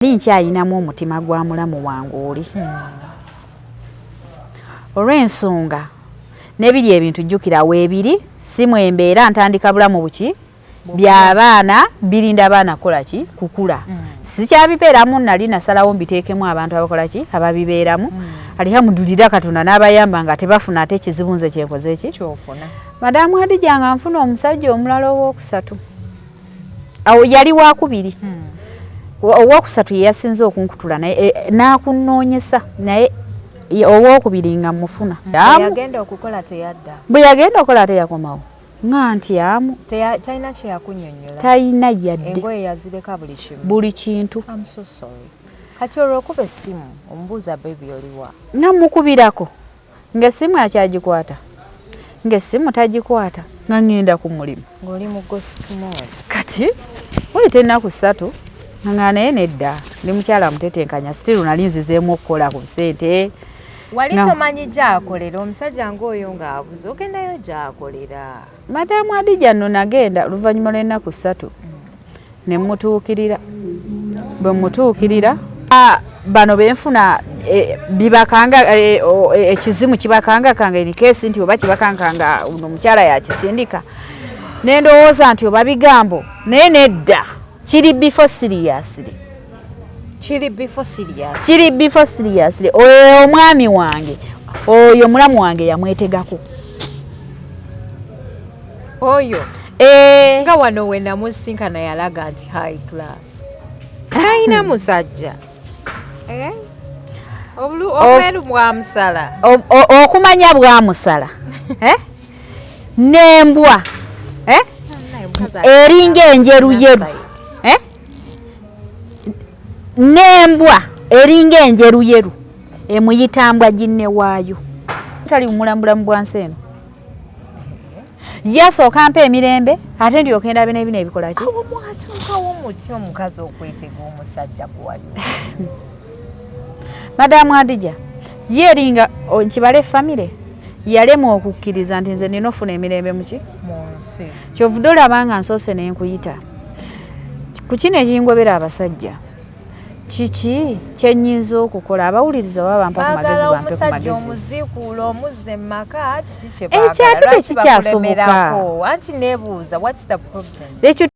Ninkyayinamu omutima gwa mulamu wange oli. Olw'ensonga nebiri ebintu jjukira weebiri simu embeera ntandika bulamu buki by'abaana birinda abaana kola ki kukula. Sikyabibeeramu nali nasalawo mbiteekemu abantu abakola ki ababibeeramu. Alihamudulira Katonda n'abayamba nga tebafuna ate ekizibu nze kyenkoze ki kyofuna. Madamu Hadija nga nfuna omusajja omulala ow'okusatu. Awo yali wakubiri. Owokusatu yasinze okunkutula naye n'akunoonyesa naye owokubiri nga mufuna. Yagenda okukola teyadda. Bwe yagenda okukola teyakomawo. Nga nti amu. Talina kye yakunnyonnyola. Talina yadde. Engoye yazireka buli kimu. Buli kintu. I'm so sorry. Kati olw'okuba essimu omubuuza baby oliwa. Namukubirako. Ng'essimu akyagikwata. Ng'essimu tagikwata. Nga ngenda ku mulimu. Ng'oli mu gossip mode. Kati wayita ennaku 3 nga naye nedda ndi mukyala mutetenkanya still nali nzizeemu okukola ku ssente. Wali tomanyi gy'akolera omusajja ng'oyo ng'abuze ogendayo gy'akolera. Madamu Hadija nno nagenda oluvannyuma lw'ennaku 3 ne mutuukirira. Bwe mutuukirira bano benfuna bibakanga ekizimu kibakangakanga in case nti oba kibakangakanga uno omukyala yakisindika. Ne ndowooza nti oba bigambo naye nedda. Kiri before seriously. Kiri before serious. Kiri before seriously. Oyo omwami wange, oyo mulamu wange yamwetegako. Oyo. Nga wano we namusinkana yalaga nti high class. Ayina musajja. Obweru bwamusala. Okumanya bwamusala. N'embwa. Eringa enjeruyeru. N'embwa eringa enjeruyeru emuyitambwa ginne waayo. Tali mulambulamu bwansi eno. Yasooka mpa emirembe ate ndi okenda bino ebino ebikola ki? Awo mwatuukawo muti omukazi okwetega omusajja gwali. Madamu Hadija ye eringa nkibale famire yalemwa okukkiriza nti nze nina ofuna emirembe muki mu nsi. Kyovudde olaba nga nsoose ne nkuyita. Ku kino ekingobera abasajja kiki kyennyinza okukola abawuliriza baba bampa ku magezi bampe ku magezi. Omuziikuula omuzze mu maka kiki kye baagala. Ekyatu tekikyasoboka. Anti neebuuza what's the problem?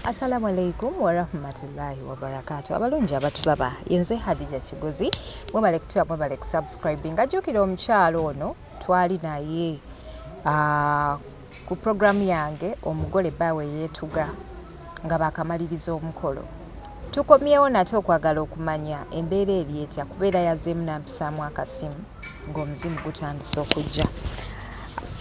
Assalamu alaikum wa rahmatullahi wa barakatuh. Abalungi abatulaba yenze Hadija Kigozi mwebale kutya mwebale kusubscribing. Ajjukira omukyalo ono twali naye ku program yange omugole bawe yeetuga nga bakamaliriza omukolo. Tukomyewo nate okwagala okumanya embeera eri etya kubeera yazeemu nampisaamu akasimu ng'omuzimu gutandise okujja.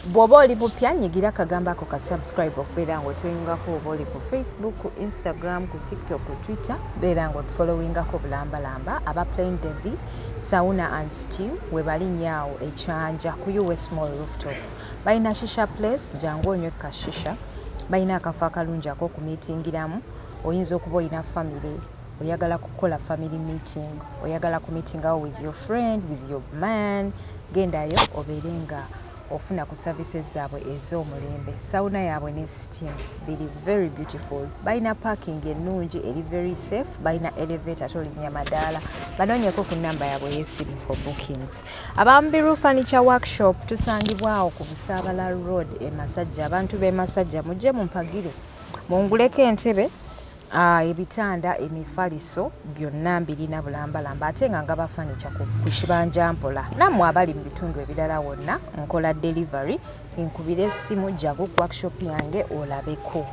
Bw'oba oli bupya nyigira akagamba ako ka subscribe okubeera ng'otweyungako oba oli ku Facebook, ku Instagram, ku TikTok, ku Twitter beera ng'otufollowingako bulambalamba. Aba Plain Devi, Sauna and Stew webali nyaawo ekyanja ku US Mall Rooftop. Balina shisha place jangu onywe kashisha. Balina akafo akalungi ak'okumiitingiramu. Oyinza okuba olina family oyagala kukola family meeting, oyagala ku meeting awo with your friend, with your man, gendayo obeere nga ofuna ku services zaabwe ez'omulembe. Sauna yaabwe ne steam biri very beautiful. Balina parking ennungi eri very safe. Balina elevator tolinnya madaala. Banoonyeko ku namba yaabwe ey'essimu for bookings. Abambiru Furniture Workshop tusangibwawo ku Busaabala Road e Masajja. Abantu b'e Masajja mujje mumpagire munguleko entebe ebitanda emifaliso byonna mbirina bulambalamba ate nga ngaba furniture ku kibanja mpola. Nammwe abali mu bitundu ebirala wonna nkola delivery nkubira essimu jagu workshop yange olabeko.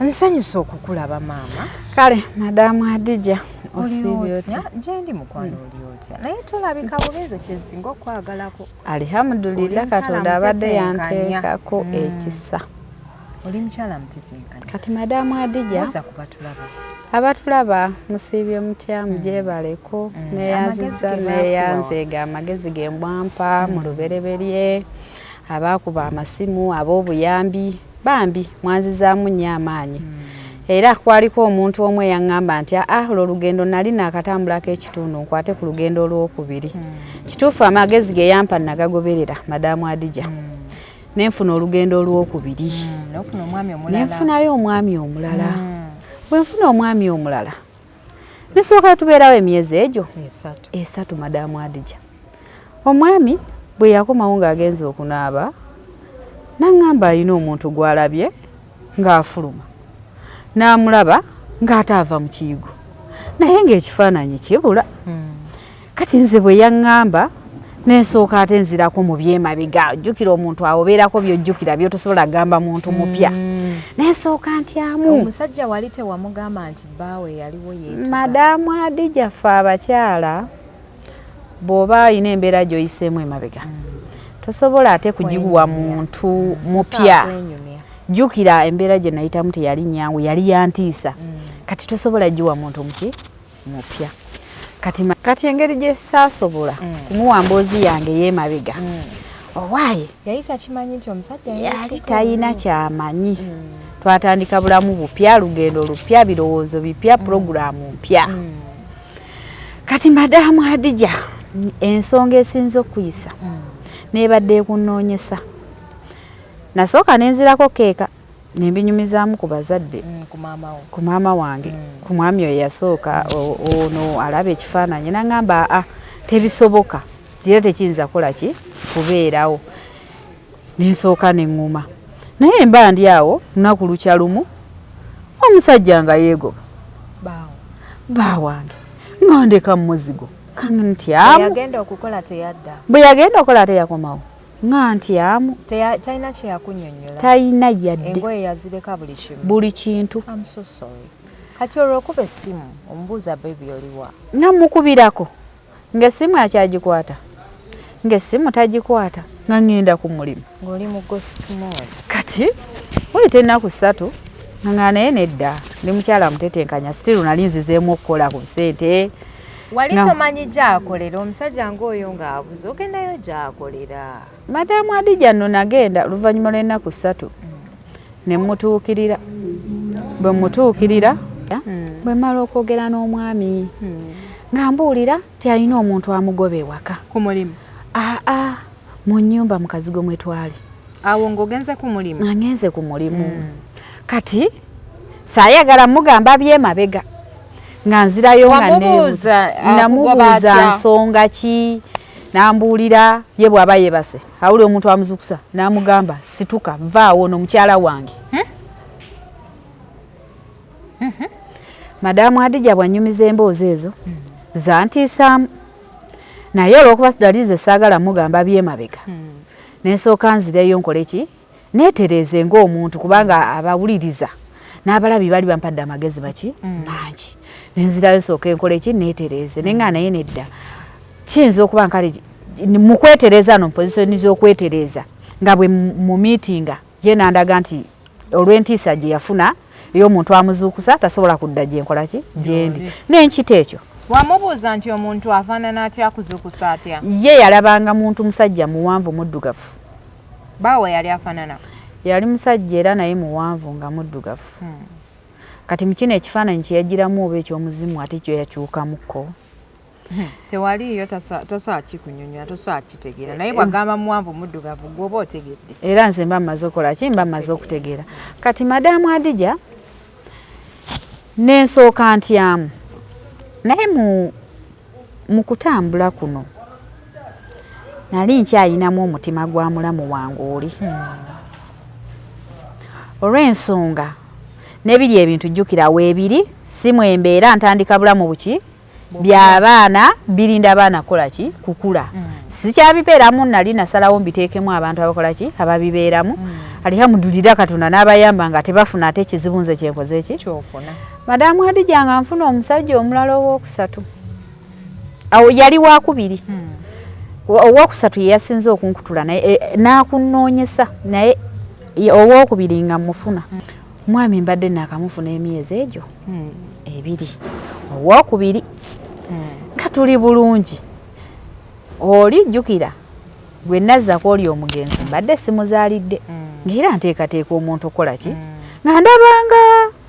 Nsanyusa okukulaba maama. Kale Madamu Hadija osibye otya? Gyendi mukwano oli otya? Naye tolabika bubeeze kyezinga okwagalako. Alhamdulillah Katonda abadde yanteekako ekisa. Oli mukyala mutetenkanya. Kati Madamu Hadija oza kubatulaba. Abatulaba musiibye mutya mugyebaleko neyanziza neyanzeega amagezi ge mbwampa mu lubereberye abakuba amasimu ab'obuyambi bambi mwanzizaamu nnyo amaanyi. era kwaliko omuntu omwe yaŋŋamba nti olwo lugendo nali naakatambulako ekitundu nkwate ku lugendo olwokubiri. Kituufu amagezi ge yampa nagagoberera Madamu Adija. Nenfuna olugendo olwokubiri. Nenfunayo omwami omulala. Bwe nfuna omwami omulala nesooka tubeerawo emyezi egyo esatu Madamu Adija. Omwami bwe yakomawo ng'agenze okunaaba n'aŋŋamba alina omuntu gw'alabye ng'afuluma. N'amulaba ng'ataava mu kiyigo naye ng'ekifaananyi kibula. Kati nze bwe yaŋŋamba nensooka ate nzirako mu byemabega. Jjukira omuntu awobeerako by'ojjukira by'otosobola gamba muntu mupya. Nensooka ntyamu. Omusajja wali tewamugamba nti bbaawe yaliwo yeetuga? Madamu Adija ffe abakyala bw'oba alina embeera gy'oyiseemu emabega tosobola ate kugiguwa muntu mupya. Jjukira embeera gye nayitamu teyali nnyangu, yali yantiisa. Kati tosobola giwa muntu mupya. Kati engeri gye saasobola kumuwa mboozi yange y'emabega owaaye yali takimanyi nti omusajja yali talina kyamanyi. Twatandika bulamu bupya, lugendo lupya, birowoozo bipya, puroguramu mpya. Kati Madamu Adija ensonga esinza okuyisa nebadde ekunoonyesa. Nasooka nenzirako keeka nembinyumizaamu ku bazadde, ku maama wange, ku mwami oyo yasooka ono alaba ekifaananyi n'aŋŋamba tebisoboka, gira tekiyinza kukola ki kubeerawo. Nensooka neŋŋuma naye mba ndi awo lunaku lukya lumu omusajja nga yeegoba baawange nga ndeka muzigo kantyamu. Bwe yagenda okukola teyakomawo nga ntyamu. Talina kye yakunnyonnyola? Talina yadde. Engoye yazireka buli kintu. I'm so sorry. Kati olwo okuba essimu omubuuza beebi oliwa? Namukubirako ng'essimu akyagikwata, ng'essimu tagikwata nga ŋŋenda ku mulimu. Ng'oli mu ghost mode. Kati wayita ennaku 3 nga naye nedda ndi mukyala mutetenkanya still nali nzizeemu okukola ku ssente. Wali tomanyi gy'akolera omusajja ng'oyo ng'abuze ogendayo gy'akolera? Madamu Adija nno nagenda oluvannyuma lw'ennaku 3 ne mutuukirira. Bwe mutuukirira bwe mala okwogera n'omwami ng'ambuulira ti alina omuntu amugoba ewaka ku mulimu. Mu nnyumba mu kazigo mwe twali. Awo ng'ogenze ku mulimu? Ngenze ku mulimu. Kati saayagala mugamba byemabega nga nzirayo nga namubuuza nsonga ki, n'ambuulira ye bw'aba yebase awuli omuntu amuzukusa n'amugamba situka vaawo ono mukyala wange. Madamu Adija bw'annyumiza emboozi ezo zantiisaamu naye olw'okuba dalize saagala mugamba byemabega nensooka nzireyo nkole ki neetereeze ng'omuntu kubanga abawuliriza n'abalabi baali bampadde amagezi baki mangi. Nenzirayo nsooka enkole ki neetereeze nenga naye nedda kiyinza okuba nkale mu kwetereeza no mpozisoni z'okwetereeza nga bwe mu miitinga ye nandaga nti olw'entiisa gye yafuna ey'omuntu amuzuukusa tasobola kudda gye nkola ki gyendi n'enkita ekyo. Wamubuuza nti omuntu afaanana atya akuzuukusa atya? Ye yalabanga muntu musajja muwanvu muddugavu. Baawe yali afaanana? Yali musajja era naye muwanvu nga muddugavu. Kati mu kino ekifaananyi kye yagiramu oba eky'omuzimu ate kyo yakyukamukko. Tewaliyo tosobola kikunyonnyola, tosobola kitegeera naye bw'agamba muwanvu muddugavu gw'oba otegedde. Era nze mba mmaze okukola ki mba mmaze okutegeera. Kati Madamu Adija nensooka ntyamu naye mu kutambula kuno nali nkyayinamu omutima gwa mulamu wange oli. Olw'ensonga n'ebiri ebintu jjukira weebiri si mwembeera ntandika bulamu buki by'abaana birinda abaana kukola ki kukula. Sikyabibeeramu nali nasalawo mbiteekemu abantu abakola ki ababibeeramu. Alhamdulillah Katonda n'abayamba nga tebafuna ate ekizibu nze kyenkoze ki kyofuna. Madamu Adija nga nfuna omusajja omulala ow'okusatu. Awo yali wakubiri. Ow'okusatu ye yasinze okunkutula naye n'akunnoonyesa naye ow'okubiri nga mufuna. Mwami mbadde naakamufuna emyezi egyo 2. Ow'okubiri nga tuli bulungi. Oli jjukira gwe nazzako oli omugenzi mbadde simuzaalidde ng'era nteekateeka omuntu okukola ki nga ndabanga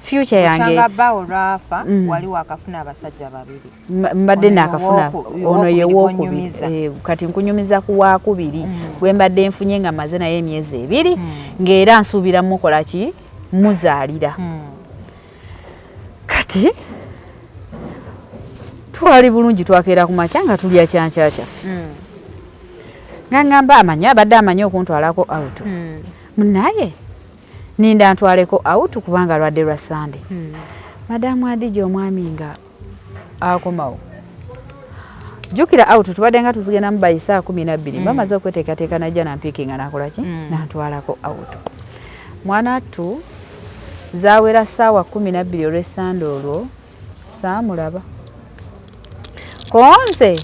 future yange changa bawo rafa wali wakafuna abasajja babiri mbadde nakafuna ono ye wokubiri kati nkunyumiza ku wakubiri bwe mbadde nfunye nga maze naye emyezi 2 ng'era nsuubira mukola ki muzaalira kati twali bulungi twakeera ku makya nga tulya kyankyaca ngamba amanya abadde amanyi okuntwalako out munaye ninda ntwaleko out kubanga lwadde lwa Sunday madamu Adija omwami nga akomawo jukira out tubadde nga tuzigenda mu bayisa 12 bamaze okweteekateeka najja nampikinga nakola ki nantwalako out mwana tu zawera saawa 12 olw'Essande olwo saamulaba konze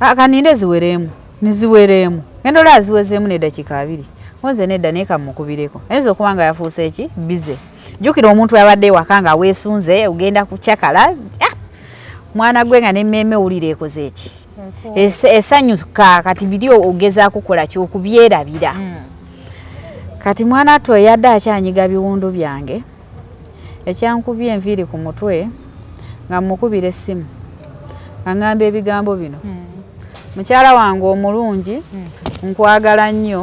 akaninde ziweremu niziweremu endola ziwezeemu n'eddakiika 2 konze nedda neeka mukubireko enzo okubanga yafuuse eki bize jukira omuntu yabadde waka nga weesunze ugenda kucyakala mwana gwe nga n'emmeme owulira ekoze eki esanyuka kati biri ogezaako kukola kyokubyerabira kati mwana to yadde akyanyiga biwundu byange ekyankubye enviiri ku mutwe nga mukubira essimu angamba ebigambo bino mukyala wange omulungi nkwagala nnyo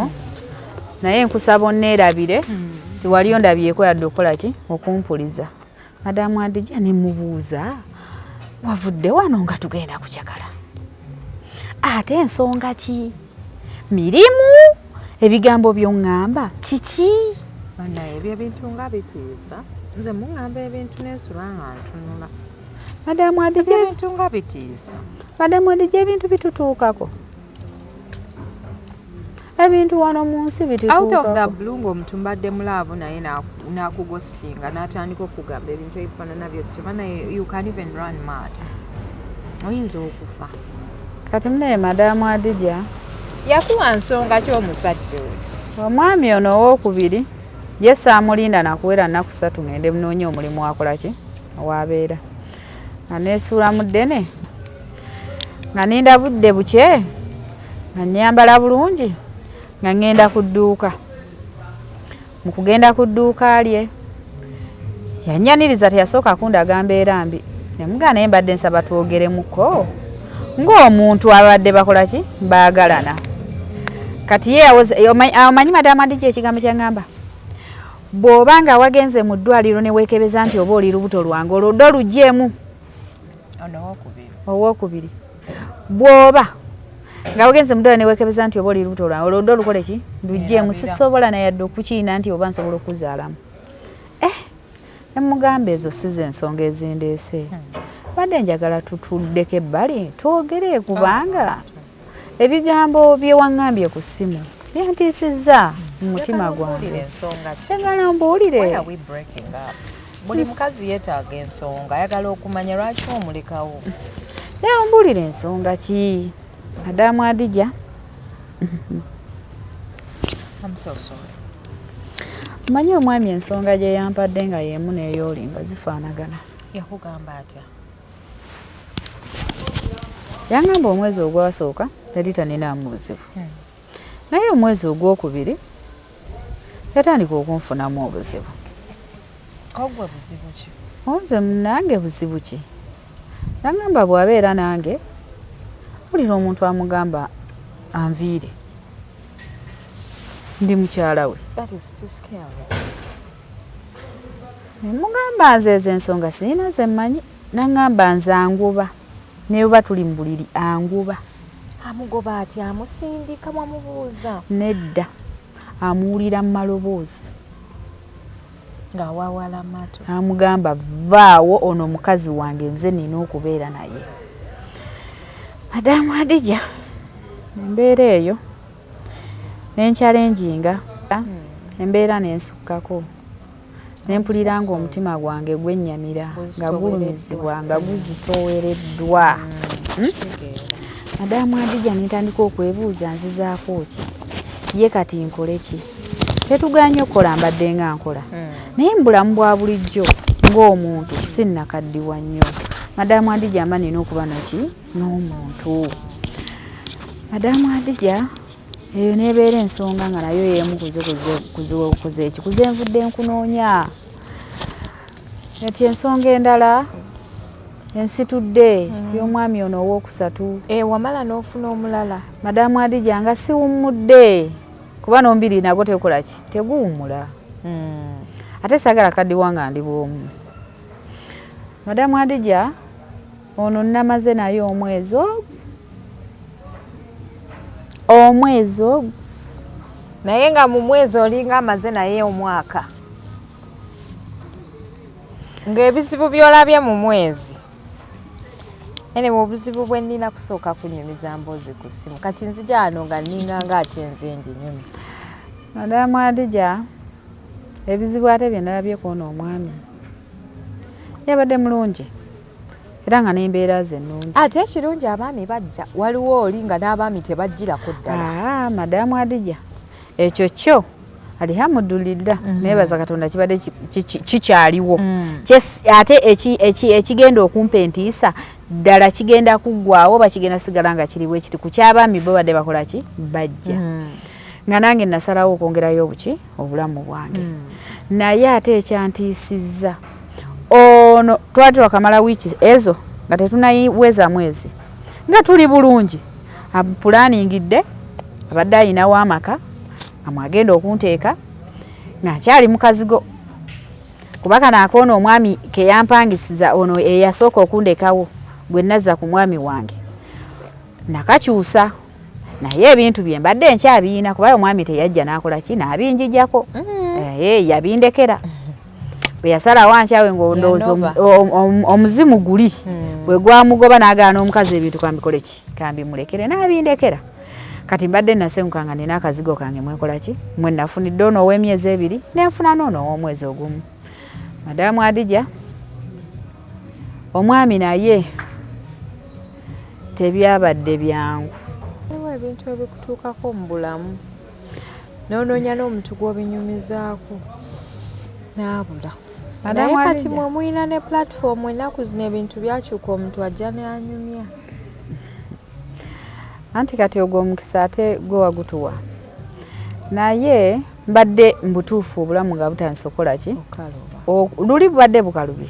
naye nkusaba onneerabire tiwali ondabyeko yadde okukola ki okumpuliza madamu Adija ne mubuuza wavudde wano nga tugenda kukyakala ate ensonga ki mirimu ebigambo by'oŋŋamba kiki banaye ebyo ebintu nga bitiisa nze muŋŋamba ebintu n'ensula nga ntunula madamu Adija ebintu nga bitiisa madamu Adija ebintu bitutuukako ebintu wano mu nsi bitutuukako out of the blue ng'omuntu mbadde mulaavu naye nakugostinga n'atandika okugamba ebintu ebifaanana byotyo banaye you can even run mad oyinza okufa kati munaye madamu Adija yakuwa nsonga ky'omusajja omwami ono owokubiri ye saamulinda nakuwera nnaku 3 ngende munoonye omulimu wakola ki owabeera nga neesuula mu ddene nga ninda budde bukye nga nyambala bulungi nga ngenda ku dduuka mu kugenda ku dduuka lye yanyaniriza teyasooka kundaga mbeera mbi nemugaa naye mbadde nsaba twogeremuko ng'omuntu abadde bakola ki baagalana kati ye amanyi madamu Adija ekigambo kyaŋŋamba bw'oba nga wagenze mu ddwaliro ne weekebeza nti oba oli lubuto lwange oluddo luggyemu owokubiri bw'oba nga wagenze mu ddwaliro ne weekebeza nti oba oli lubuto lwange oluddo lukole ki luggyemu sisobola nayadde okukiina nti oba nsobola okuzaalamu emugamba ezo si ze ensonga ezindeese badde njagala tutuddeko ebbali twogere kubanga ebigambo byewaŋŋambye ku ssimu byantiisizza mu mutima gwange njagala mbuulire buli mukazi yeetaaga ensonga ayagala okumanya lwaki omulekawo naye ombuulire ensonga ki madamu Adija manyi omwami ensonga gye yampadde nga y'emu n'ey'oli nga zifaanagana yakugamba atya yaŋŋamba omwezi ogwasooka yali taninaamu buzibu naye omwezi ogwokubiri yatandika okunfunamu obuzibu kogwe buzibu ki nze nange buzibu ki yaŋŋamba bw'abeera nange wulira omuntu amugamba anviire ndi mukyala we nemugamba nze ezo ensonga sirina ze mmanyi naŋŋamba nze anguba naye oba tuli mu buliri anguba amugoba ati amusindika mwamubuuza nedda amuwulira mu maloboozi ng'awawala mato amugamba vaawo ono omukazi wange nze nina okubeera naye madamu Adija embeera eyo nenkyalenjinga embeera nensukkako nempulira nga omutima gwange gwennyamira nga gulumizibwa nga guzitoowereddwa madamu Adija nentandika okwebuuza nzizaako ki ye kati nkole ki tetuganye okukola mbadde nga nkola naye mbulamu bwa bulijjo ng'omuntu sinnakaddiwa nnyo madamu Adija mba nina okuba naki n'omuntu madamu Adija eyo nebeera ensonga nga nayo yemu kuzenvudde nkunoonya eti ensonga endala ensitudde y'omwami ono owookusatu wamala n'ofuna omulala madamu Adija nga siwummudde kuba nombiri nago tekola ki teguwummula ate sagala kaddiwa nga ndi bwomu madamu Adija ono namaze naye omwezi ogwo naye nga mu mwezi olinga amaze naye omwaka ng'ebizibu by'olabye mu mwezi ene mu buzibu bwe nnina kusooka kunyumiza mboozi ku ssimu kati nzija wano nga nninganga ate nze ndi nyumi madamu Adija ebizibu ate bye nalabye kw'ono omwami yabadde mulungi era nga n'embeera ze nnungi ate ekirungi abaami bajja waliwo oli nga n'abaami tebajjirako ddala madamu Adija ekyo kyo alihamudulillah nebaza Katonda kibadde kikyaliwo ate ekigenda okumpa entiisa ddala kigenda kuggwawo bakigenda sigala nga kiriwo ekiti ku ky'abaami bo badde bakola ki bajja nga nange nasalawo okwongerayo obulamu bwange naye ate ekyantiisizza ono twali wakamala wiiki ezo nga tetunayiweza mwezi nga tuli bulungi apulanningidde abadde ayinawo amaka amwagenda okunteeka ng'akyali mu kazigo kuba kano akoono omwami ke yampangisiza ono eyasooka okundekawo bwe nazza ku mwami wange nakakyusa naye ebintu bye mbadde nkyabiina kuba omwami teyajja n'akola ki n'abinjijjako yabindekera bwe yasalawo ankyawe ng'ondowooza omuzimu guli bwe gwamugoba n'agaana n'omukazi ebintu kambikole ki kambimulekere n'abindekera kati mbadde nasenguka nga nina akazigo kange mwekola ki mwe nafunidde ono ow'emyezi 2 nenfuna n'ono ow'omwezi ogumu madamu Adija omwami naye tebyabadde byangu ebintu ebikutuukako mu bulamu n'onoonya n'omuntu gw'obinyumizaako n'abula naye kati mwe muyina ne platform ennaku zino ebintu byakyuka omuntu ajja n'anyumya anti kati ogwo omukisa ate gwe wagutuwa naye mbadde mbutuufu obulamu nga butandise okukola ki luli bubadde bukalubi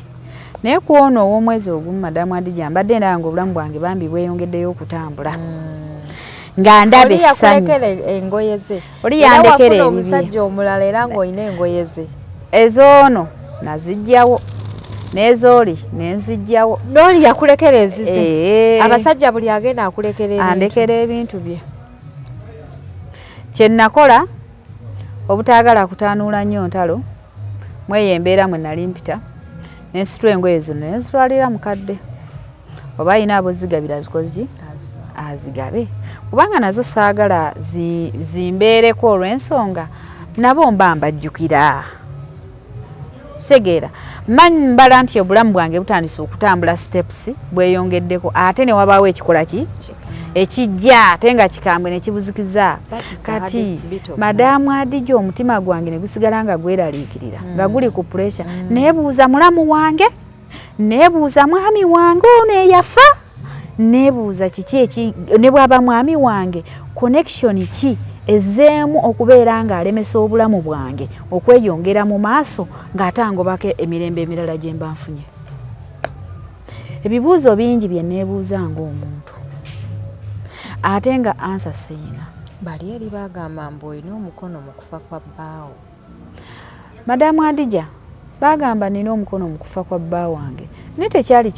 naye ku ono ow'omwezi ogumu madamu Adija mbadde ndaba nga obulamu bwange bambi bweyongeddeyo okutambula nga ndaba essanyu engoye ze oli yandekera omusajja omulala era ng'olina engoye ze ezoono nazijjawo n'ezooli nenzijjawo n'oli yakulekera ezize abasajja buli agenda andekera ebintu bye kye nakola obutaagala kutaanuula nnyo ntalo mweyo embeera mwe nali mpita nensitula engoye zino nenzitwalira mukadde oba ayina abo zigabira bikozi azigabe kubanga nazo saagala zimbeereko olw'ensonga nabo mba mbajjukira segeera manyi mbala nti obulamu bwange butandise okutambula steps bweyongeddeko ate ne wabaawo ekikola ki ekijja ate nga kikambwe ne kibuzikiza kati madamu Adija omutima gwange ne gusigala nga gweraliikirira nga guli ku pressure neebuuza mulamu wange neebuuza mwami wange ono eyafa neebuuza kiki ne bwaba mwami wange connection ki ezeemu okubeera ng'alemesa obulamu bwange okweyongera mu maaso ng'atangobako emirembe emirala gye mba nfunye ebibuuzo bingi bye neebuuza ng'omuntu ate nga ansa siyina bali eri bagamba mbu olina omukono mu kufa kwa bbaawo madamu Adija bagamba nina omukono mu kufa kwa bba wange naye tekyali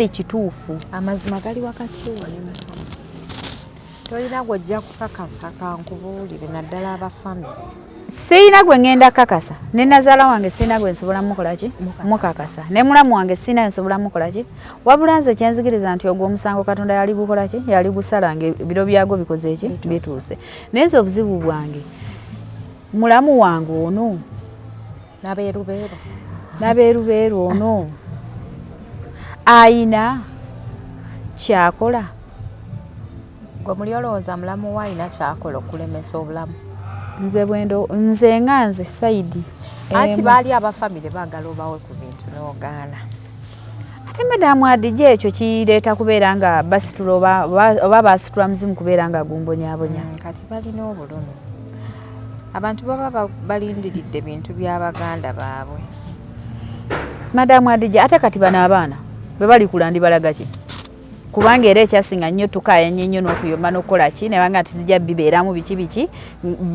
kituufu amazima gali wakati wo tolina gwojja kukakasa kankubuulire naddala abafamire sirina gwe ngenda kakasa ne nazaala wange sirina gwe nsobola mukola ki mukakasa ne mulamu wange sirina nsobola mukola ki wabula nze kyenzigiriza nti ogwo omusango Katonda yali gukola ki yali gusalanga ebiro byagwo bikoze ki bituuse naye nze obuzibu bwange mulamu wange ono nabeerubeeru ono ayina kyakola gwe muli olowooza mulamu wa ayina kyakola okulemesa obulamu nze nga nze Saidi anti baali abafamire baagala obawe ku bintu n'ogaana ate madamu Adija ekyo kireeta kubeera nga basitula oba basitula muzimu kubeera nga gumbonyabonya kati balina obulumi abantu baba balindiridde bintu by'abaganda baabwe. Madamu Adija ate kati bano abaana bwe bali kulandi balagaki kubanga era ekyasinga nnyo tukaayanyi nnyo n'okuyomba n'okukola ki ne banga nti zijja bibeeramu biki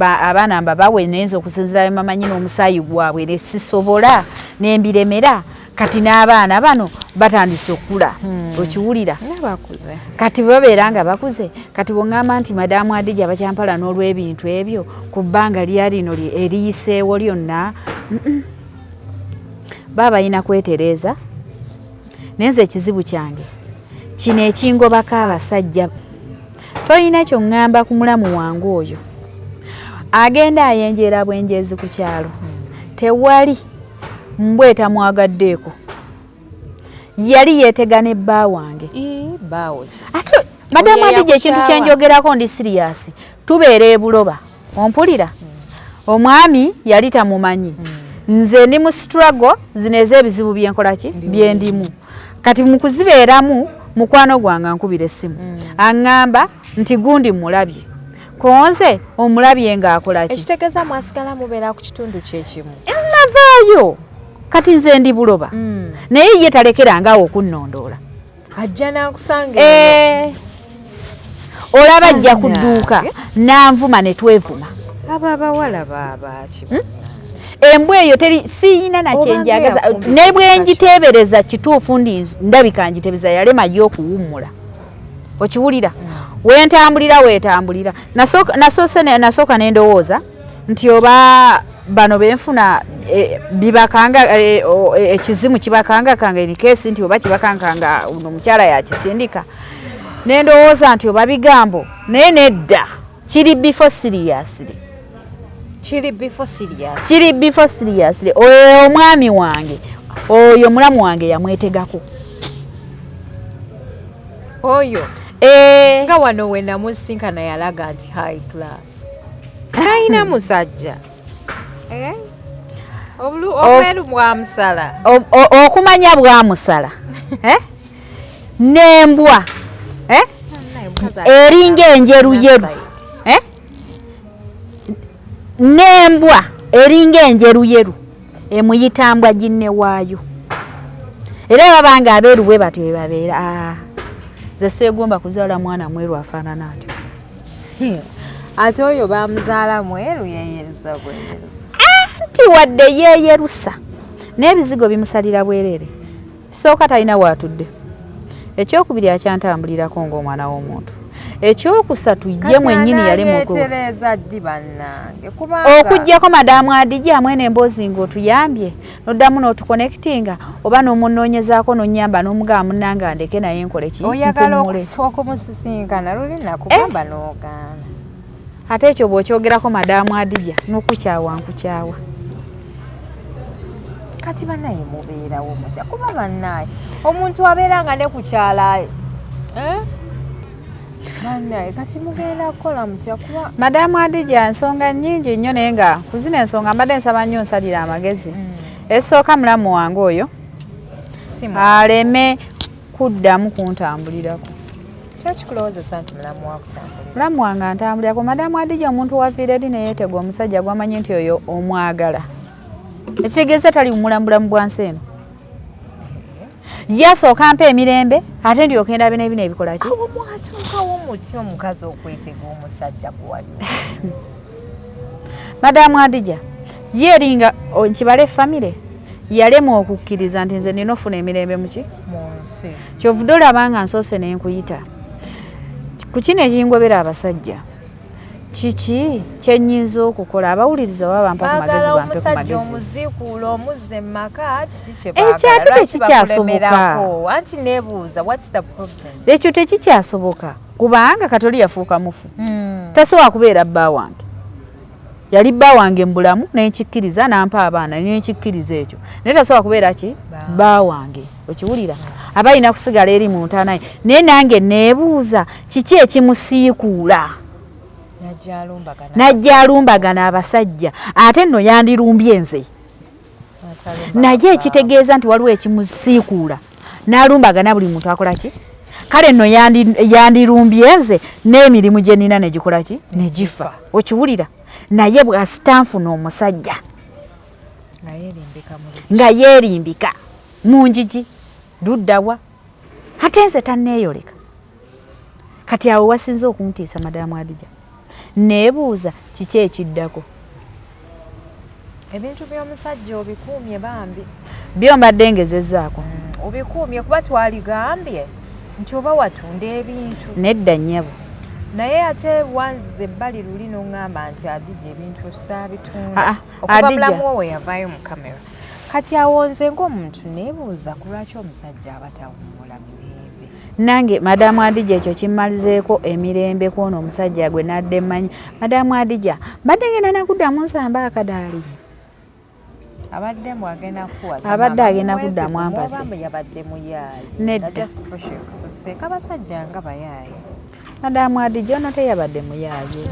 abaana mba bawe nayinza okusinzira mama nyina omusaayi gwabwe ne sisobola n'embiremera kati n'abaana bano batandise okula okiwulira n'abakuze kati bwe babeera nga bakuze kati bw'oŋŋamba nti Madamu Adija bakyampala n'olw'ebintu ebyo ku bbanga lyalino eriyiseewo lyonna baba balina kwetereeza nenze ekizibu kyange kino ekingobako abasajja tolina ky'oŋŋamba ku mulamu wange oyo agenda ayenjeera bwenjeezi ku kyalo tewali mbweta mwagaddeeko yali yeetega ne bba wange ate Madamu Adija ekintu kyenjogerako ndi siriyasi tubeera ebuloba ompulira omwami yali tamumanyi nze ndi mu struggle zino ez'ebizibu byenkola ki byendimu kati mu kuzibeeramu mukwano gwange ankubira essimu aŋŋamba nti gundi mulabye konze omulabye ng'akola ki ekitegeeza mwasigala mubeera ku kitundu kyekimu navaayo kati nze ndi buloba naye ye talekerangaawo okunnondoola ajja n'akusanga olaba ajja ku dduuka nanvuma ne twevuma abo abawala baabaki embwa eyo siyina nakyenjagaza ne bwe njiteebereza kituufu ndabika njiteebeza yalemayo okuwummula okiwulira weetambulira nasooka nendowooza nti oba bano benfuna bibakanga ekizimu kibakangakanga enikesi nti oba kibakangakanga omukyala yakisindika nendowooza nti oba bigambo naye nedda kiri before seriously oyo omwami wange oyo mulamu wange yamwetegako oyo nga wano we namusinkana yalaga nti high class ayina musajja obweru bwamusala okumanya bwamusala n'embwa eringa enjeruyeru n'embwa eringa enjeruyeru emuyitambwa ginne waayo era babanga abeeru bwe batyo bwe babeera ze seegomba kuzaala mwana mweru afaanana atyo ate oyo bamuzaala mweru yeeyerusa bweyerusa nti wadde yeeyerusa n'ebizigo bimusalira bwereere sooka talina waatudde ekyokubiri akyantambulirako ng'omwana w'omuntu ekyokusatu ye mwennyini yali okuggyako Madamu Adija mwene emboozi ng'otuyambye n'oddamu n'otukonnekitinga oba n'omunoonyezaako n'onnyamba n'omugamba munnanga ndeke naye nkole ki oyagala okumusisinkana luli nakugamba n'ogaana ate ekyo bw'okyogerako Madamu Adija n'okukyawa nkukyawa kati bannaye mubeerawo mutya kuba bannaye omuntu abeeranga ne ku kyalaye bannaye kati mugenda kukola mutya kuba Madamu Adija nsonga nnyingi nnyo naye nga kuzina ensonga mbadde nsaba nnyo nsalira amagezi esooka mulamu wange oyo aleme kuddamu kuntambulirako kyakikulowozesa nti mulamu wakutambulira mulamu wange antambulirako Madamu Adija omuntu wafiire eri neyeetega omusajja gwamanyi nti oyo omwagala ekitegeeza tali mumulambulamu bwa nsi eno yasooka mpa emirembe ate ndyoka endabe n'ebino ebikola ki awo mwatuukawo omutya omukazi okwetega omusajja gwaliwo Madamu Adija ye eringa nkibale famire yalema okukkiriza nti nze nina ofuna emirembe muki mu nsi kyovudde olabanga nsoose nenkuyita ku kino ekingobera abasajja kiki kyennyinza okukola abawuliriza baba bampa ku magezi bampe ku magezi omuziikuula omuzze mu maka kiki ekyo ate tekikyasoboka anti neebuuza what's the problem ekyo tekikyasoboka kubanga Katoli yafuuka mufu tasobola kubeera bba wange yali bba wange mbulamu nenkikkiriza nampa abaana nenkikkiriza ekyo naye tasobola kubeera ki bba wange okiwulira aba alina kusigala eri mu ntaanaye naye nange neebuuza kiki ekimusiikuula najja alumbagana abasajja ate nno yandirumbye nze naye ekitegeeza nti waliwo ekimusiikuula n'alumbagana buli muntu akola ki kale nno yandirumbye nze n'emirimu gye nnina ne gikola ki ne gifa okiwulira naye bw'asitanfuna omusajja nga yeerimbika mu njigi luddawa ate nze tanneeyoleka kati awo wasinze okumutiisa madamu Adija neebuuza kiki ekiddako ebintu by'omusajja obikuumye bambi byo mbadde ngezezzaako obikuumye kuba twaligambye nti oba watunda ebintu nedda nnyabo naye ate wanzize ebbali luli n'oŋŋamba nti Adija ebintu saabitunda okuva mulamu wo we yavaayo mu kamera kati awo nze ng'omuntu neebuuza ku lwaki omusajja aba tawummula mirembe nange madamu Adija ekyo kimmalizeeko emirembe kw'ono omusajja gwe nadde mmanyi madamu Adija mbadde ngenda nakuddamu nsamba akadaali abadde agenda kuwasa abadde agenda kuddamu ampase yabadde muyaaye nedda kususseeko abasajja nga bayaaye madamu Adija ono teyabadde muyaaye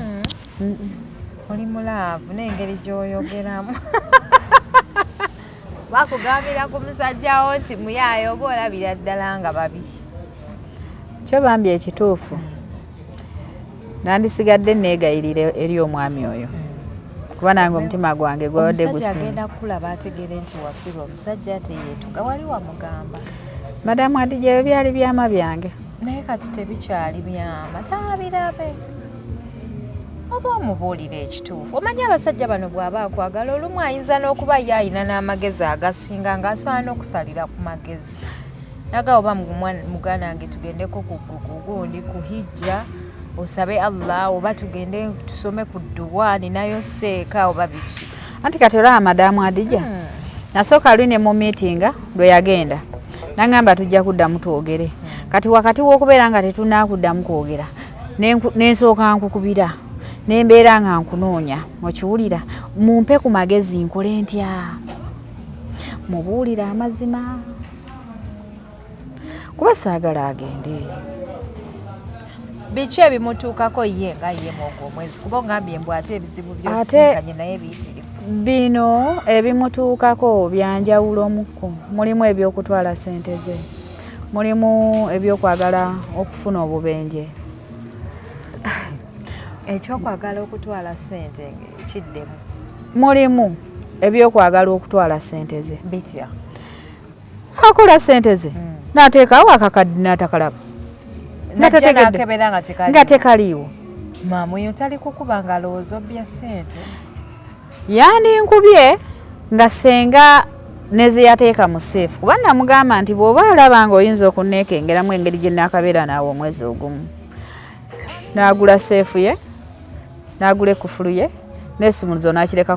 oli mulaavu n'engeri gy'oyogeramu bakugambira ku musajjawo nti muyaaye oba olabira ddala nga babi kyo bambi ekituufu nandisigadde neegayirira eri omwami oyo kuba nange omutima gwange gwabadde gusiima omusajja agenda kukulaba ategere nti wafirwa omusajja teyeetuga wali wamugamba madamu Adija ebyo byali byama byange naye kati tebikyali byama taabirabe oba omubuulira ekituufu omanyi abasajja bano bw'aba akwagala olumu ayinza n'okuba ye ayina n'amagezi agasinga ng'asobola n'okusalira ku magezi naga oba muganda wange tugendeko kugundi ku hijja osabe Allah oba tugende tusome ku duwaani nayo seeka oba biki anti kati olaba madamu Adija nasooka lwine mu miitinga lwe yagenda nangamba tujja kuddamu twogere kati wakati w'okubeera nga tetunaakuddamu kwogera nensooka nkukubira nembeera nga nkunoonya okiwulira mumpe ku magezi nkole ntya mubuulira amazima kuba saagala agende biki ebimutuukako ye nga ye mwogwo omwezi kuba ogambye mbw ate ebizibu byosinkanye naye biyitirivu bino ebimutuukako byanjawulomukko mulimu ebyokutwala ssente ze mulimu ebyokwagala okufuna obubenje ekyokwagala okutwala ssente kiddemu mulimu ebyokwagala okutwala ssente ze bitya akola ssente ze n'ateekawo akakaddi n'atakalaba nga tekaliiwo maamuyo tali kukuba nga lowooza obbya ssente yandinkubye nga senga neze yateeka mu seefu kuba namugamba nti bw'oba alaba nga oyinza okunneekengeramu engeri gye naakabeera naawe omwezi ogumu n'agula seefu ye n'agula ekkufulu ye n'essumuluzo n'akireka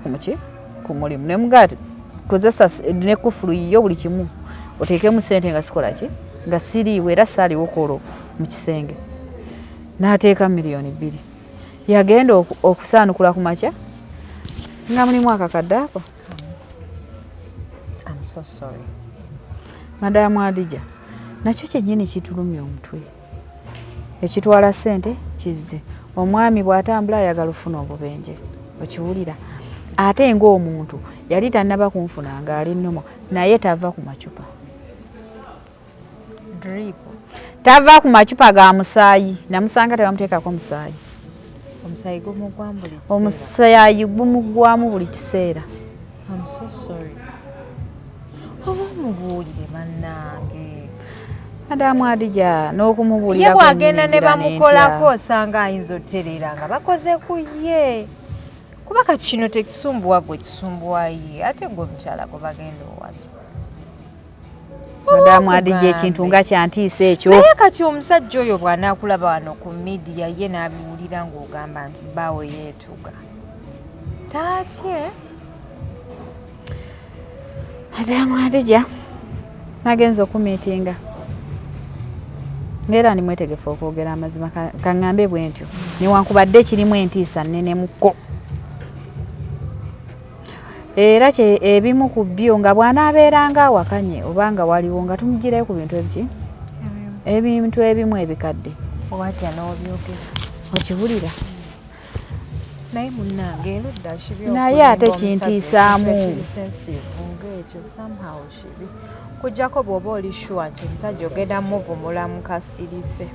ku mulimu nemugaati kozesa n'ekkufulu yo buli kimu oteekemu ssente nga sikola ki nga siriiwe era saaliwo kolo mu kisenge n'ateeka $2,000,000 yagenda okusaanukula ku makya nga mulimu akakadde ako I'm so sorry madamu Adija nakyo kyennyini kitulumya omutwe ekitwala ssente kizze omwami bw'atambula ayagala ofuna obubenje okiwulira ate ng'omuntu yali tannaba kunfuna ng'ali nnomo naye tava ku macupa drip tava ku macupa ga musaayi namusanga tebamuteekako musaayi omusaayi gumugwamu buli kiseera omusaayi gumugwamu buli kiseera I'm so sorry oba omubuulire bannange madamu Adija n'okumubuulira ye bw'agenda ne bamukolako osanga ayinza otereera nga bakoze ku ye kuba kati kino tekisumbuwa gwe kisumbuwa ye ate gwe omukyala gwe bagenda owasa madamu Adija ekintu nga kyantiisa ekyo naye kati omusajja oyo bw'anaakulaba wano ku midiya ye n'abiwulira ng'ogamba nti bbaawe yeetuga taatye madamu Adija nagenza okumiitinga ng'era ndi mwetegefu okwogera amazima kaŋŋambe bwe ntyo newankubadde kirimu entiisa nnene mukko era ebimu ku byo nga bw'anaabeeranga awakanye oba nga waliwo nga tumugireyo ku bintu ebiki ebintu ebimu ebikadde owatya n'obyogera okiwulira naye munnange erudda kibi naye ate kintiisaamu ng'ekyo somehow kibi kujjako bw'oba oli sure nti omusajja ogenda muvumula mukasirise